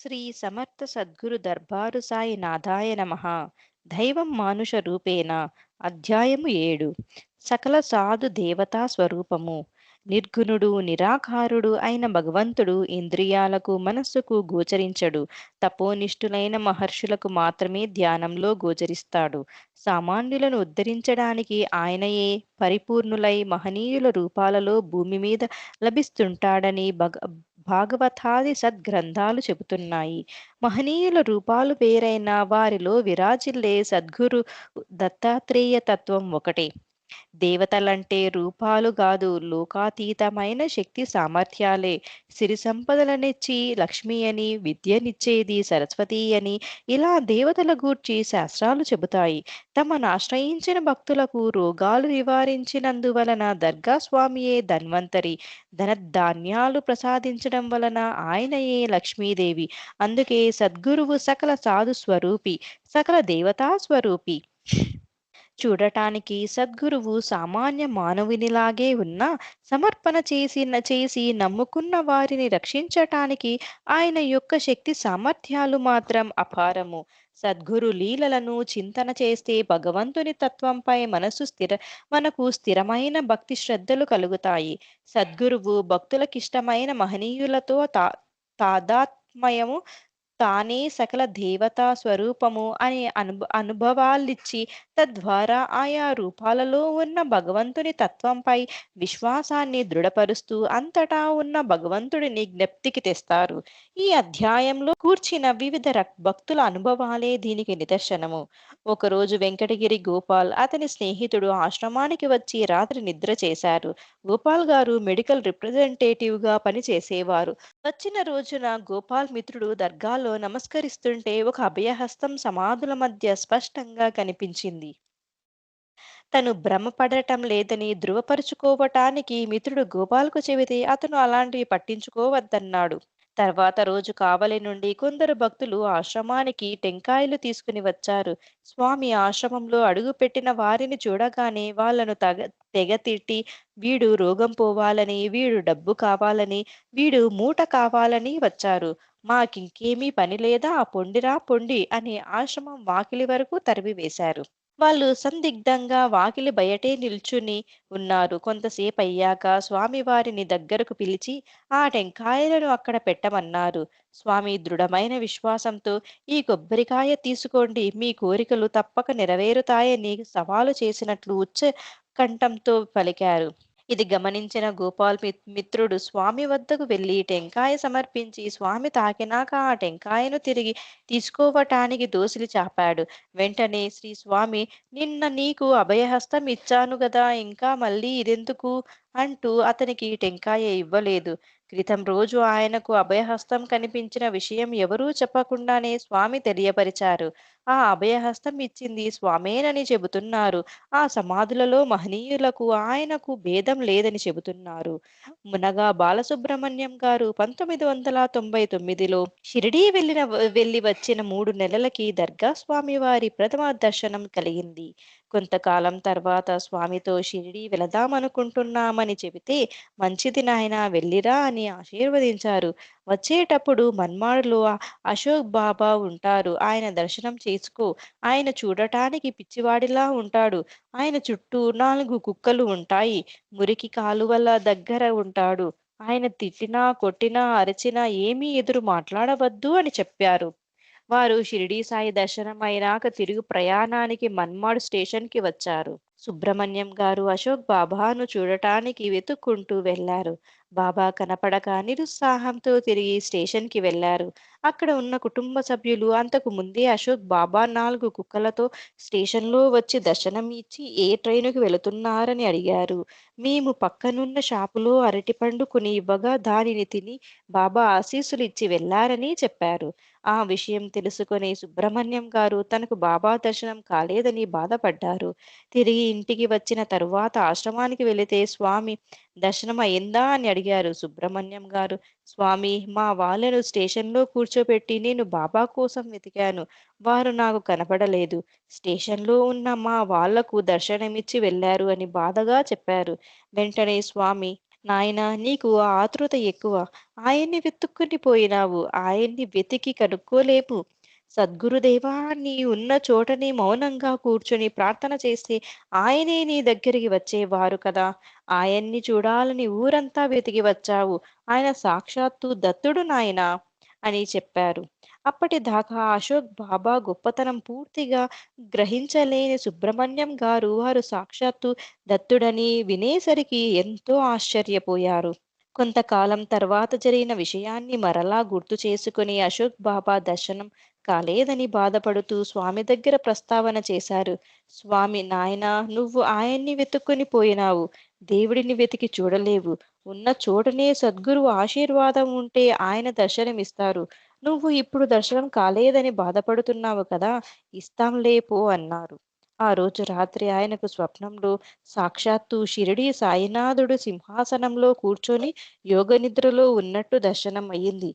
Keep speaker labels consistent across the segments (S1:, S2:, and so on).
S1: శ్రీ సమర్థ సద్గురు దర్బారు సాయి నాథాయ నమః. దైవం మానుష రూపేణ. అధ్యాయము 7. సకల సాధు దేవతా స్వరూపము. నిర్గుణుడు నిరాకారుడు అయిన భగవంతుడు ఇంద్రియాలకు మనస్సుకు గోచరించడు. తపోనిష్ఠులైన మహర్షులకు మాత్రమే ధ్యానంలో గోచరిస్తాడు. సామాన్యులను ఉద్ధరించడానికి ఆయనయే పరిపూర్ణులై మహనీయుల రూపాలలో భూమి మీద లభిస్తుంటాడని భాగవతాది సద్గ్రంథాలు చెబుతున్నాయి. మహనీయుల రూపాలు వేరైన వారిలో విరాజిల్లే సద్గురు దత్తాత్రేయ తత్వం ఒకటే. దేవతలంటే రూపాలు గాదు, లోకాతీతమైన శక్తి సామర్థ్యాలే. సిరి సంపదలనిచ్చి లక్ష్మి అని, విద్యనిచ్చేది సరస్వతి అని, ఇలా దేవతల గూర్చి శాస్త్రాలు చెబుతాయి. తమనాశ్రయించిన భక్తులకు రోగాలు నివారించినందువలన దర్గా స్వామియే ధన్వంతరి. ధనధాన్యాలు ప్రసాదించడం వలన ఆయనయే లక్ష్మీదేవి. అందుకే సద్గురువు సకల సాధు స్వరూపి, సకల దేవతా స్వరూపి. చూడటానికి సద్గురువు సామాన్య మానవునిలాగే ఉన్నా సమర్పణ చేసి నమ్ముకున్న వారిని రక్షించటానికి ఆయన యొక్క శక్తి సామర్థ్యాలు మాత్రం అపారము. సద్గురు లీలలను చింతన చేస్తే భగవంతుని తత్వంపై మనకు స్థిరమైన భక్తి శ్రద్ధలు కలుగుతాయి. సద్గురువు భక్తులకిష్టమైన మహనీయులతో తాదాత్మయము తానే సకల దేవతా స్వరూపము అనే అనుభవాలిచ్చి తద్వారా ఆయా రూపాలలో ఉన్న భగవంతుని తత్వంపై విశ్వాసాన్ని దృఢపరుస్తూ అంతటా ఉన్న భగవంతుడిని జ్ఞప్తికి తెస్తారు. ఈ అధ్యాయంలో కూర్చిన వివిధ భక్తుల అనుభవాలే దీనికి నిదర్శనము. ఒకరోజు వెంకటగిరి గోపాల్ అతని స్నేహితుడు ఆశ్రమానికి వచ్చి రాత్రి నిద్ర చేశారు. గోపాల్ గారు మెడికల్ రిప్రజెంటేటివ్ గా పనిచేసేవారు. వచ్చిన రోజున గోపాల్ మిత్రుడు దర్గాలో నమస్కరిస్తుంటే ఒక అభయహస్తం సమాధుల మధ్య స్పష్టంగా కనిపించింది. తను భ్రమపడటం లేదని ధృవపరుచుకోవటానికి మిత్రుడు గోపాల్కు చెబితే అతను అలాంటివి పట్టించుకోవద్దన్నాడు. తర్వాత రోజు కావలి నుండి కొందరు భక్తులు ఆశ్రమానికి టెంకాయలు తీసుకుని వచ్చారు. స్వామి ఆశ్రమంలో అడుగుపెట్టిన వారిని చూడగానే వాళ్ళను తెగ తిట్టి, వీడు రోగం పోవాలని, వీడు డబ్బు కావాలని, వీడు మూట కావాలని వచ్చారు. మాకింకేమీ పని లేదా, పొండిరా పొండి అని ఆశ్రమం వాకిలి వరకు తరిమివేశారు. వాళ్ళు సందిగ్ధంగా వాకిలి బయటే నిల్చుని ఉన్నారు. కొంతసేపయ్యాక స్వామివారిని దగ్గరకు పిలిచి ఆ టెంకాయలను అక్కడ పెట్టమన్నారు. స్వామి దృఢమైన విశ్వాసంతో, ఈ కొబ్బరికాయ తీసుకోండి, మీ కోరికలు తప్పక నెరవేరుతాయని సవాలు చేసినట్లు ఉచ్చ కంఠంతో పలికారు. ఇది గమనించిన గోపాల్ మిత్రుడు స్వామి వద్దకు వెళ్లి టెంకాయ సమర్పించి స్వామి తాకినాక ఆ టెంకాయను తిరిగి తీసుకోవటానికి దోసిలి చాపాడు. వెంటనే శ్రీ స్వామి, నిన్న నీకు అభయహస్తం ఇచ్చాను గదా, ఇంకా మళ్ళీ ఇదెందుకు అంటూ అతనికి టెంకాయ ఇవ్వలేదు. క్రితం రోజు ఆయనకు అభయహస్తం కనిపించిన విషయం ఎవరూ చెప్పకుండానే స్వామి తెలియపరిచారు. ఆ అభయహస్తం ఇచ్చింది స్వామేనని చెబుతున్నారు. ఆ సమాధులలో మహనీయులకు ఆయనకు భేదం లేదని చెబుతున్నారు. మునగా బాలసుబ్రహ్మణ్యం గారు 1999లో షిరిడీ వెళ్లి వచ్చిన 3 నెలలకి దర్గా స్వామి వారి ప్రథమ దర్శనం కలిగింది. కొంతకాలం తర్వాత స్వామితో షిరిడీ వెళదామనుకుంటున్నామని చెబితే, మంచిది నాయనా వెళ్ళిరా అని ఆశీర్వదించారు. వచ్చేటప్పుడు మన్మాడులో అశోక్ బాబా ఉంటారు, ఆయన దర్శనం చేసుకో. ఆయన చూడటానికి పిచ్చివాడిలా ఉంటాడు. ఆయన చుట్టూ 4 కుక్కలు ఉంటాయి. మురికి కాలువల దగ్గర ఉంటాడు. ఆయన తిట్టినా, కొట్టినా, అరిచినా ఏమీ ఎదురు మాట్లాడవద్దు అని చెప్పారు. వారు షిరిడీ సాయి దర్శనం అయినాక తిరుగు ప్రయాణానికి మన్మాడ్ స్టేషన్‌కి వచ్చారు. సుబ్రహ్మణ్యం గారు అశోక్ బాబాను చూడటానికి వెతుక్కుంటూ వెళ్లారు. బాబా కనపడక నిరుత్సాహంతో తిరిగి స్టేషన్‌కి వెళ్లారు. అక్కడ ఉన్న కుటుంబ సభ్యులు అంతకు ముందే అశోక్ బాబా 4 కుక్కలతో స్టేషన్‌లో వచ్చి దర్శనం ఇచ్చి ఏ ట్రైనుకి వెళుతున్నారని అడిగారు. మేము పక్కనున్న షాపులో అరటిపండు కొని ఇవ్వగా దానిని తిని బాబా ఆశీస్సులిచ్చి వెళ్లారని చెప్పారు. ఆ విషయం తెలుసుకొని సుబ్రహ్మణ్యం గారు తనకు బాబా దర్శనం కాలేదని బాధపడ్డారు. తిరిగి ఇంటికి వచ్చిన తరువాత ఆశ్రమానికి వెళితే స్వామి దర్శనం అయిందా అని అడిగారు. సుబ్రహ్మణ్యం గారు, స్వామి, మా వాళ్ళను స్టేషన్లో కూర్చోబెట్టి నేను బాబా కోసం వెతికాను. వారు నాకు కనపడలేదు. స్టేషన్లో ఉన్న మా వాళ్లకు దర్శనమిచ్చి వెళ్లారు అని బాధగా చెప్పారు. వెంటనే స్వామి, నాయనా నీకు ఆతృత ఎక్కువ. ఆయన్ని వెతుక్కుని పోయినావు. ఆయన్ని వెతికి కనుక్కోలేము. సద్గురుదేవా నీ ఉన్న చోటనే మౌనంగా కూర్చొని ప్రార్థన చేస్తే ఆయనే నీ దగ్గరికి వచ్చేవారు కదా! ఆయన్ని చూడాలని ఊరంతా వెతికి వచ్చావు. ఆయన సాక్షాత్తు దత్తుడు నాయనా అని చెప్పారు. అప్పటిదాకా అశోక్ బాబా గొప్పతనం పూర్తిగా గ్రహించలేని సుబ్రహ్మణ్యం గారు వారు సాక్షాత్తు దత్తుడని వినేసరికి ఎంతో ఆశ్చర్యపోయారు. కొంతకాలం తర్వాత జరిగిన విషయాన్ని మరలా గుర్తు చేసుకుని అశోక్ బాబా దర్శనం కాలేదని బాధపడుతూ స్వామి దగ్గర ప్రస్తావన చేశారు. స్వామి నాయనా నువ్వు ఆయన్ని వెతుక్కుని పోయినావు. దేవుడిని వెతికి చూడలేవు. ఉన్న చోటనే సద్గురువు ఆశీర్వాదం ఉంటే ఆయన దర్శనమిస్తారు. నువ్వు ఇప్పుడు దర్శనం కాలేదని బాధపడుతున్నావు కదా! ఇస్తాంలే పో అన్నారు. ఆ రోజు రాత్రి ఆయనకు స్వప్నంలో సాక్షాత్తు షిరిడీ సాయినాథుడు సింహాసనంలో కూర్చొని యోగనిద్రలో ఉన్నట్టు దర్శనం అయ్యింది.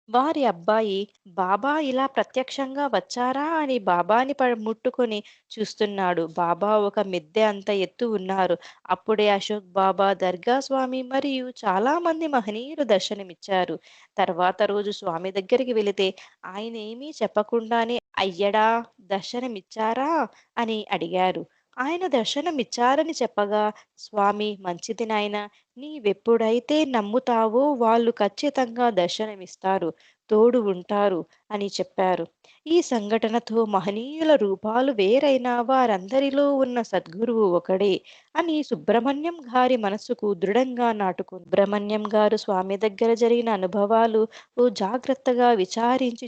S1: వారి అబ్బాయి బాబా ఇలా ప్రత్యక్షంగా వచ్చారా అని బాబాని ముట్టుకొని చూస్తున్నాడు. బాబా ఒక మిద్దె అంత ఎత్తు ఉన్నారు. అప్పుడే అశోక్ బాబా దర్గా స్వామి మరియు చాలా మంది మహనీయులు దర్శనమిచ్చారు. తర్వాత రోజు స్వామి దగ్గరికి వెళితే ఆయన ఏమీ చెప్పకుండానే అయ్యడా దర్శనమిచ్చారా అని అడిగారు. ఆయన దర్శనమిచ్చారని చెప్పగా స్వామి మంచిది నాయనా నీవెప్పుడైతే నమ్ముతావో వాళ్ళు ఖచ్చితంగా దర్శనమిస్తారు, తోడు ఉంటారు అని చెప్పారు. ఈ సంఘటనతో మహనీయుల రూపాలు వేరైనా వారందరిలో ఉన్న సద్గురువు ఒకడే అని సుబ్రహ్మణ్యం గారి మనసుకు దృఢంగా నాటుకుంది. సుబ్రహ్మణ్యం గారు స్వామి దగ్గర జరిగిన అనుభవాలు ఓ జాగ్రత్తగా విచారించి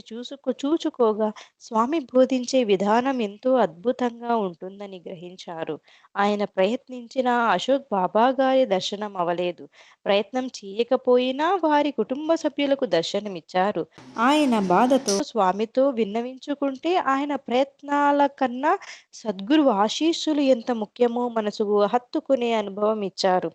S1: చూచుకోగా స్వామి బోధించే విధానం ఎంతో అద్భుతంగా ఉంటుందని గ్రహించారు. ఆయన ప్రయత్నించిన అశోక్ బాబా గారి దర్శనం అవలేదు. ప్రయత్నం చేయకపోయినా వారి కుటుంబ సభ్యులకు దర్శనమిచ్చారు. ఆయన బాధతో స్వామితో విన్నవించుకుంటే ఆయన ప్రయత్నాల కన్నా సద్గురు ఆశీస్సులు ఎంత ముఖ్యమో మనసుకు హత్తుకునే అనుభవం ఇచ్చారు.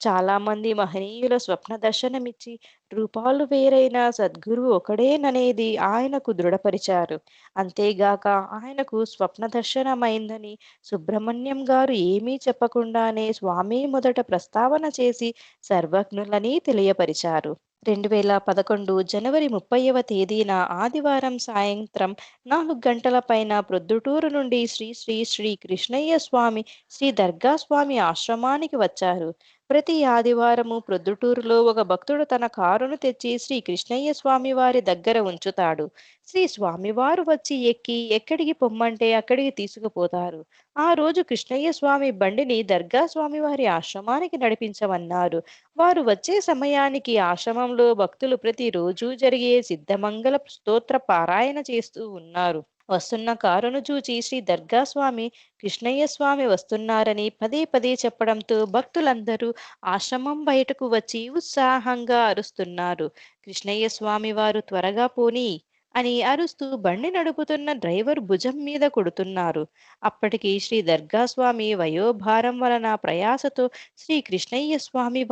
S1: చాలా మంది మహనీయుల స్వప్న దర్శనమిచ్చి రూపాలు వేరైన సద్గురువు ఒకడేననేది ఆయనకు దృఢపరిచారు. అంతేగాక ఆయనకు స్వప్న దర్శనమైందని సుబ్రహ్మణ్యం గారు ఏమీ చెప్పకుండానే స్వామి మొదట ప్రస్తావన చేసి సర్వజ్ఞులని తెలియపరిచారు. 2011 జనవరి 30వ తేదీన ఆదివారం సాయంత్రం 4 గంటల పైన ప్రొద్దుటూరు నుండి శ్రీ శ్రీ శ్రీ కృష్ణయ్య స్వామి శ్రీ దర్గా స్వామి ఆశ్రమానికి వచ్చారు. ప్రతి ఆదివారము ప్రొద్దుటూరులో ఒక భక్తుడు తన కారును తెచ్చి శ్రీ కృష్ణయ్య స్వామి వారి దగ్గర ఉంచుతాడు. శ్రీ స్వామివారు వచ్చి ఎక్కి ఎక్కడికి పొమ్మంటే అక్కడికి తీసుకుపోతారు. ఆ రోజు కృష్ణయ్య స్వామి బండిని దర్గా స్వామివారి ఆశ్రమానికి నడిపించమన్నారు. వారు వచ్చే సమయానికి ఆశ్రమంలో భక్తులు ప్రతిరోజు జరిగే సిద్ధమంగళ స్తోత్ర పారాయణ చేస్తూ ఉన్నారు. వస్తున్న కారును చూచి శ్రీ దర్గా స్వామి కృష్ణయ్య స్వామి వస్తున్నారని పదే పదే చెప్పడంతో భక్తులందరూ ఆశ్రమం బయటకు వచ్చి ఉత్సాహంగా అరుస్తున్నారు. కృష్ణయ్య స్వామి వారు త్వరగా పోనీ అని అరుస్తూ బండి నడుపుతున్న డ్రైవర్ భుజం మీద కొడుతున్నారు. అప్పటికి శ్రీ దర్గా స్వామి వయోభారం వలన ప్రయాసతో శ్రీ కృష్ణయ్య స్వామి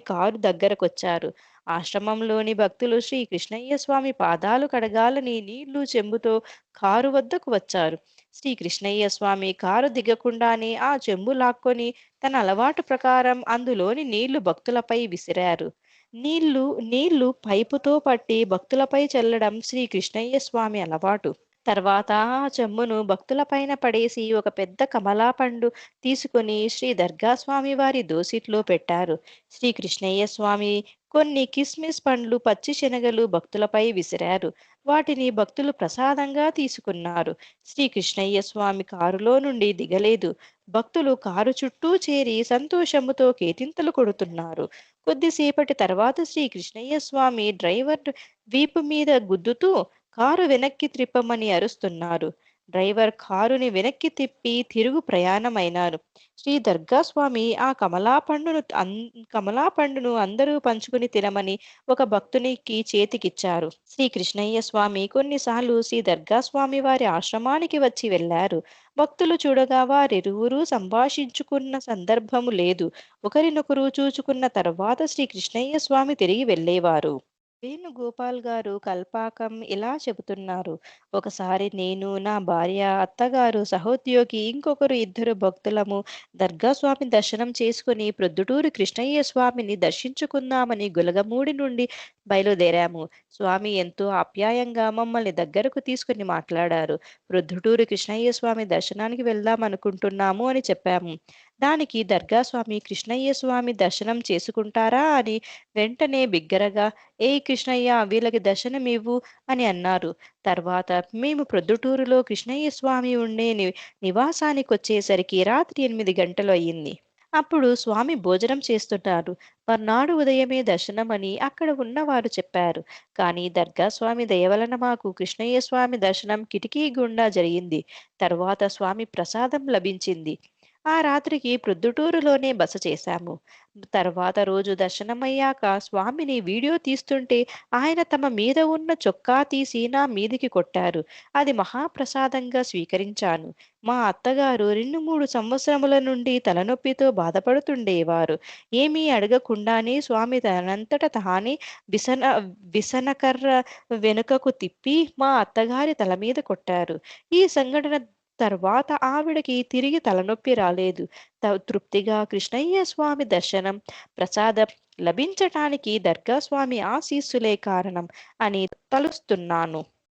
S1: కారు దగ్గరకొచ్చారు. ఆశ్రమంలోని భక్తులు శ్రీ కృష్ణయ్య స్వామి పాదాలు కడగాలని నీళ్లు చెంబుతో కారు వద్దకు వచ్చారు. శ్రీ కృష్ణయ్య స్వామి కారు దిగకుండానే ఆ చెంబు లాక్కొని తన అలవాటు ప్రకారం అందులోని నీళ్లు భక్తులపై విసిరారు. నీళ్లు నీళ్లు పైపుతో పట్టి భక్తులపై చల్లడం శ్రీ కృష్ణయ్య స్వామి అలవాటు. తర్వాత ఆ చెంబును భక్తులపైన పడేసి ఒక పెద్ద కమలా పండు తీసుకొని శ్రీ దర్గా స్వామి వారి దోసిట్లో పెట్టారు. శ్రీ కృష్ణయ్య స్వామి కొన్ని కిస్మిస్ పండ్లు పచ్చి శనగలు భక్తులపై విసిరారు. వాటిని భక్తులు ప్రసాదంగా తీసుకున్నారు. శ్రీ కృష్ణయ్య స్వామి కారులో నుండి దిగలేదు. భక్తులు కారు చుట్టూ చేరి సంతోషముతో కేరింతలు కొడుతున్నారు. కొద్దిసేపటి తర్వాత శ్రీ కృష్ణయ్య స్వామి డ్రైవర్ వీపు మీద గుద్దుతూ కారు వెనక్కి త్రిప్పమని అరుస్తున్నారు. డ్రైవర్ కారుని వెనక్కి తిప్పి తిరుగు ప్రయాణమైనారు. శ్రీ దర్గా స్వామి ఆ కమలా పండును అందరూ పంచుకుని తినమని ఒక భక్తునికి చేతికిచ్చారు. శ్రీ కృష్ణయ్య స్వామి కొన్నిసార్లు శ్రీ దర్గా స్వామి వారి ఆశ్రమానికి వచ్చి వెళ్లారు. భక్తులు చూడగా వారిరువురూ సంభాషించుకున్న సందర్భము లేదు. ఒకరినొకరు చూచుకున్న తర్వాత శ్రీ కృష్ణయ్య స్వామి తిరిగి వెళ్ళేవారు. వేణుగోపాల్ గారు కల్పాకం ఇలా చెబుతున్నారు. ఒకసారి నేను, నా భార్య, అత్తగారు, సహోద్యోగి ఇంకొకరు ఇద్దరు భక్తులము దర్గా స్వామి దర్శనం చేసుకుని ప్రొద్దుటూరు కృష్ణయ్య స్వామిని దర్శించుకుందామని గులగమూడి నుండి బయలుదేరాము. స్వామి ఎంతో ఆప్యాయంగా మమ్మల్ని దగ్గరకు తీసుకుని మాట్లాడారు. ప్రొద్దుటూరు కృష్ణయ్య స్వామి దర్శనానికి వెళ్దామనుకుంటున్నాము అని చెప్పాము. దానికి దర్గా స్వామి కృష్ణయ్య స్వామి దర్శనం చేసుకుంటారా అని వెంటనే బిగ్గరగా ఏయ్ కృష్ణయ్య వీళ్ళకి దర్శనమివ్వు అని అన్నారు. తర్వాత మేము ప్రొద్దుటూరులో కృష్ణయ్య స్వామి ఉండే నివాసానికొచ్చేసరికి రాత్రి 8 గంటలు అయ్యింది. అప్పుడు స్వామి భోజనం చేస్తున్నారు. మర్నాడు ఉదయమే దర్శనమని అక్కడ ఉన్నవారు చెప్పారు. కానీ దర్గా స్వామి దయ వలన మాకు కృష్ణయ్య స్వామి దర్శనం కిటికీ గుండా జరిగింది. తరువాత స్వామి ప్రసాదం లభించింది. ఆ రాత్రికి ప్రొద్దుటూరులోనే బస చేశాము. తర్వాత రోజు దర్శనమయ్యాక స్వామిని వీడియో తీస్తుంటే ఆయన తమ మీద ఉన్న చొక్కా తీసి నా మీదికి కొట్టారు. అది మహాప్రసాదంగా స్వీకరించాను. మా అత్తగారు 2, 3 సంవత్సరముల నుండి తలనొప్పితో బాధపడుతుండేవారు. ఏమీ అడగకుండానే స్వామి తనంతట తానే విసన విసనకర్ర వెనుకకు తిప్పి మా అత్తగారి తల మీద కొట్టారు. ఈ సంఘటన తర్వాత ఆవిడకి తిరిగి తలనొప్పి రాలేదు. తృప్తిగా కృష్ణయ్య స్వామి దర్శనం, ప్రసాదం లభించటానికి దర్గా స్వామి ఆశీస్సులే కారణం అని తలుస్తున్నాను.